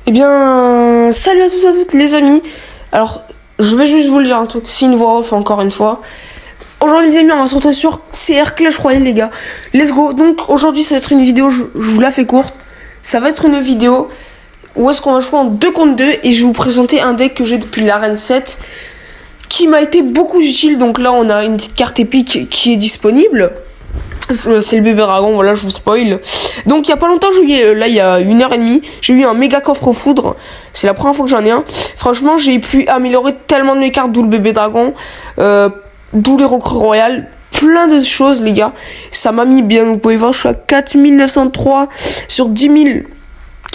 Eh bien, salut à tous à toutes les amis. Alors, je vais juste vous le dire un truc, c'est une voix off encore une fois. Aujourd'hui les amis, on va se retrouver sur CR Clash Royale les gars. Let's go. Donc aujourd'hui ça va être une vidéo, je vous la fais courte. Ça va être une vidéo où est-ce qu'on va jouer en 2 contre 2 et je vais vous présenter un deck que j'ai depuis l'arène 7 qui m'a été beaucoup utile. Donc là on a une petite carte épique qui est disponible. C'est le bébé dragon, voilà, je vous spoil. Donc il y a pas longtemps, il y a 1h30, j'ai eu un méga coffre foudre. C'est la première fois que j'en ai un. Franchement, j'ai pu améliorer tellement de mes cartes, d'où le bébé dragon, d'où les recrues royales, plein de choses les gars. Ça m'a mis bien, vous pouvez voir, je suis à 4903 sur 10 000.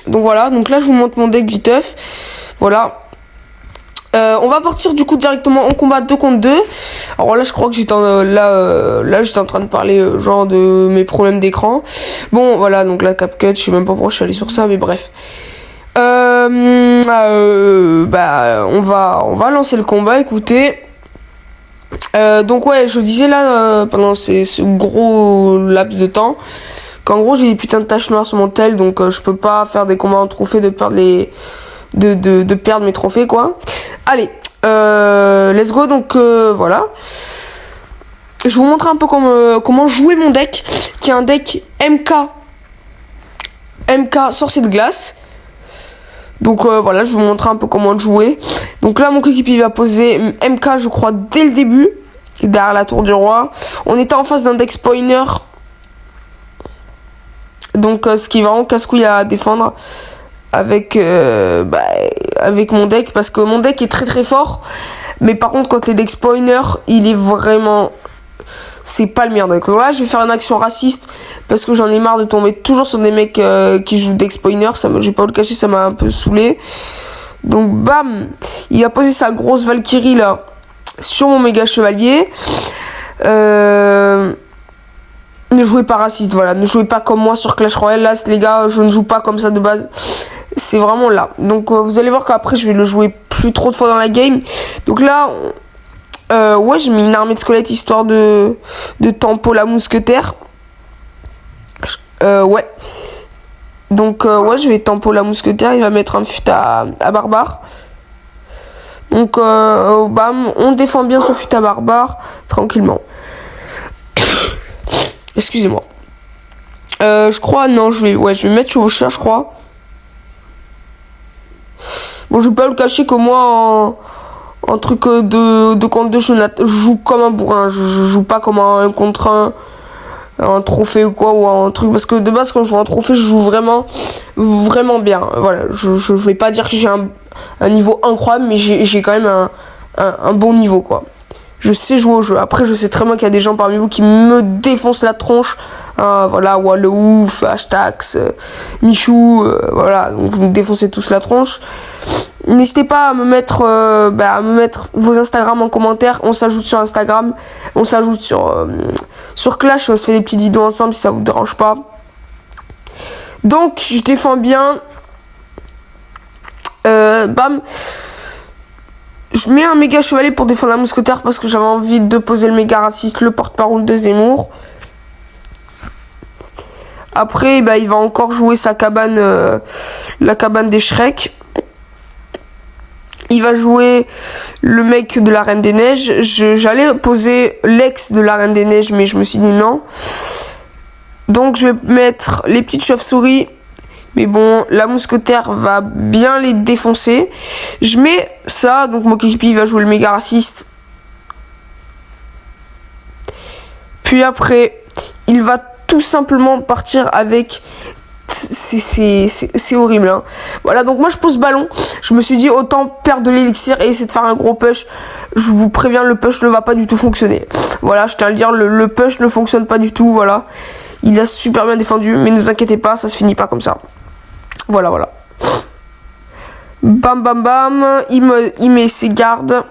Donc voilà, donc là je vous montre mon deck viteuf. Voilà. On va partir du coup directement en combat 2 contre 2. Alors là je crois que j'étais en train de parler genre de mes problèmes d'écran. Bon voilà, donc la CapCut, je sais même pas pourquoi je suis allé sur ça, mais bref. On va lancer le combat, écoutez. Donc ouais, je disais là pendant ce gros laps de temps qu'en gros j'ai des putains de taches noires sur mon tel, donc je peux pas faire des combats en trophée de perdre de perdre mes trophées quoi. Allez, let's go. Donc voilà, je vous montre un peu comment jouer mon deck, qui est un deck MK sorcier de glace. Donc voilà, je vous montre un peu comment jouer. Donc là mon coéquipier va poser MK je crois dès le début, derrière la tour du roi. On était en face d'un deck spoiler, donc ce qui est vraiment casse-couille à défendre avec mon deck, parce que mon deck est très très fort, mais par contre quand les decks spoiler, il est vraiment, c'est pas le meilleur deck. Donc là je vais faire une action raciste parce que j'en ai marre de tomber toujours sur des mecs qui jouent deck spoiler. J'ai pas le cacher, ça m'a un peu saoulé. Donc bam, il a posé sa grosse Valkyrie là sur mon méga chevalier. Ne jouez pas raciste, voilà, ne jouez pas comme moi sur Clash Royale. Là les gars, je ne joue pas comme ça de base, c'est vraiment là. Donc vous allez voir qu'après je vais le jouer plus trop de fois dans la game. Donc là ouais, j'ai mis une armée de squelettes histoire de tempo la mousquetaire. Ouais. Donc ouais, je vais tempo la mousquetaire, il va mettre un fut à barbare. Donc bam, on défend bien son fut à barbare tranquillement. Excusez-moi. Je crois, non, je vais mettre chevaucheur, je crois. Bon, je vais pas le cacher que moi, en truc de contre 2, je joue comme un bourrin. Je joue pas comme un contre un trophée ou quoi, ou un truc. Parce que de base, quand je joue un trophée, je joue vraiment bien. Voilà, je vais pas dire que j'ai un niveau incroyable, mais j'ai quand même un bon niveau, quoi. Je sais jouer au jeu. Après, je sais très bien qu'il y a des gens parmi vous qui me défoncent la tronche. Voilà, Wallouf, Hashtags, Michou, voilà. Donc vous me défoncez tous la tronche. N'hésitez pas à me mettre vos Instagram en commentaire. On s'ajoute sur Instagram. On s'ajoute sur Clash. On se fait des petites vidéos ensemble si ça vous dérange pas. Donc, je défends bien. Bam. Je mets un méga chevalier pour défendre la mousquetaire parce que j'avais envie de poser le méga raciste, le porte-parole de Zemmour. Après, il va encore jouer sa cabane, la cabane des Shrek. Il va jouer le mec de la Reine des Neiges. J'allais poser l'ex de la Reine des Neiges, mais je me suis dit non. Donc je vais mettre les petites chauves-souris. Mais bon, la mousquetaire va bien les défoncer. Je mets ça, donc mon coéquipier va jouer le méga raciste. Puis après, il va tout simplement partir avec... C'est horrible, hein. Voilà, donc moi je pose ballon. Je me suis dit autant perdre de l'élixir et essayer de faire un gros push. Je vous préviens, le push ne va pas du tout fonctionner. Voilà, je tiens à le dire, le push ne fonctionne pas du tout, voilà. Il a super bien défendu, mais ne vous inquiétez pas, ça se finit pas comme ça. Voilà. Bam bam bam, il met ses gardes.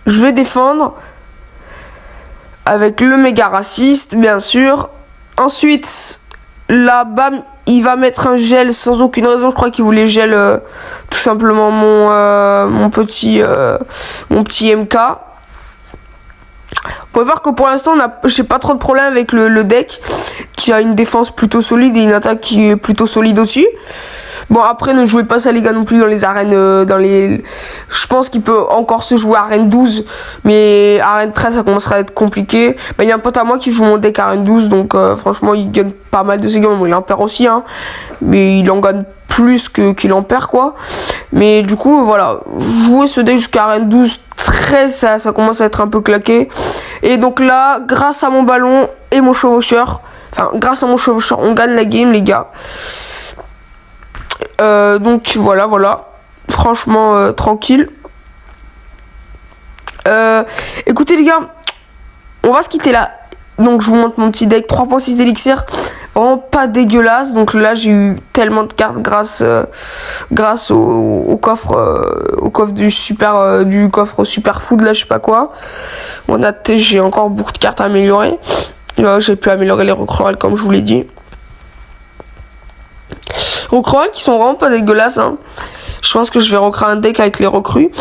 Je vais défendre avec le méga raciste, bien sûr. Ensuite, là, bam, il va mettre un gel sans aucune raison. Je crois qu'il voulait gel tout simplement mon petit MK. Vous pouvez voir que pour l'instant, j'ai pas trop de problème avec le deck, qui a une défense plutôt solide et une attaque qui est plutôt solide aussi. Bon, après, ne jouez pas ça, les gars, non plus dans les arènes, je pense qu'il peut encore se jouer arène 12, mais arène 13, ça commencera à être compliqué. Bah, il y a un pote à moi qui joue mon deck arène 12, donc franchement, il gagne pas mal de ses games. Bon, il en perd aussi, hein, mais il en gagne plus qu'il en perd, quoi. Mais du coup, voilà, jouer ce deck jusqu'à arène 12, 13, ça commence à être un peu claqué. Et donc là, grâce à mon ballon et mon chevaucheur, grâce à mon chevaucheur, on gagne la game, les gars. Donc voilà. Franchement, tranquille. Écoutez, les gars, on va se quitter là. Donc je vous montre mon petit deck 3.6 d'élixir. Vraiment pas dégueulasse. Donc là, j'ai eu tellement de cartes grâce au coffre du coffre super food, là, je sais pas quoi. J'ai encore beaucoup de cartes à améliorer. Là, j'ai pu améliorer les recrues comme je vous l'ai dit. Recrues qui sont vraiment pas dégueulasses, hein. Je pense que je vais recréer un deck avec les recrues.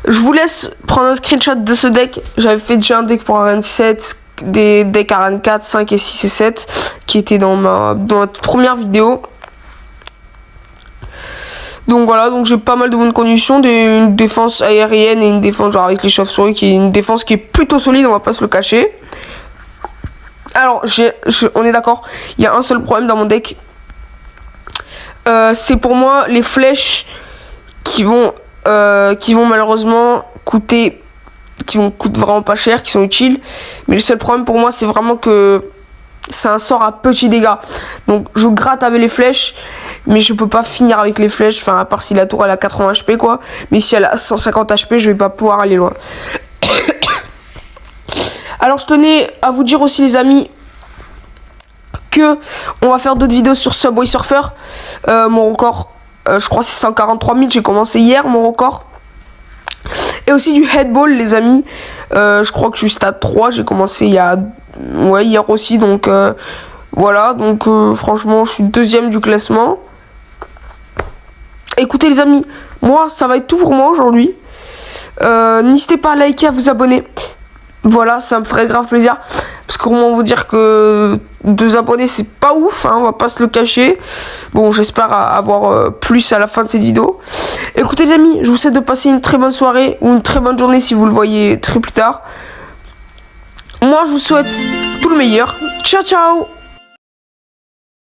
Je vous laisse prendre un screenshot de ce deck. J'avais fait déjà un deck pour Arène 7, des decks Arène 4, 5 et 6 et 7 qui étaient dans ma première vidéo. Donc voilà, donc j'ai pas mal de bonnes conditions, une défense aérienne et une défense genre avec les chauves-souris, qui est une défense qui est plutôt solide, on va pas se le cacher. Alors, on est d'accord, il y a un seul problème dans mon deck. C'est pour moi les flèches qui vont malheureusement coûter vraiment pas cher, qui sont utiles. Mais le seul problème pour moi, c'est vraiment que c'est un sort à petits dégâts. Donc je gratte avec les flèches, mais je peux pas finir avec les flèches, enfin à part si la tour elle a 80 HP quoi. Mais si elle a 150 HP, je vais pas pouvoir aller loin. Alors je tenais à vous dire aussi, les amis, que on va faire d'autres vidéos sur Subway Surfer. Mon record, je crois c'est 143 000, j'ai commencé hier mon record. Et aussi du headball, les amis. Je crois que je suis stade 3, j'ai commencé hier aussi, donc voilà, donc franchement je suis deuxième du classement. Écoutez, les amis, moi ça va être tout pour moi aujourd'hui. N'hésitez pas à liker, à vous abonner. Voilà, ça me ferait grave plaisir. Parce que comment vous dire que 2 abonnés c'est pas ouf, hein, on va pas se le cacher. Bon, j'espère avoir plus à la fin de cette vidéo. Écoutez, les amis, je vous souhaite de passer une très bonne soirée ou une très bonne journée si vous le voyez très plus tard. Moi je vous souhaite tout le meilleur. Ciao ciao.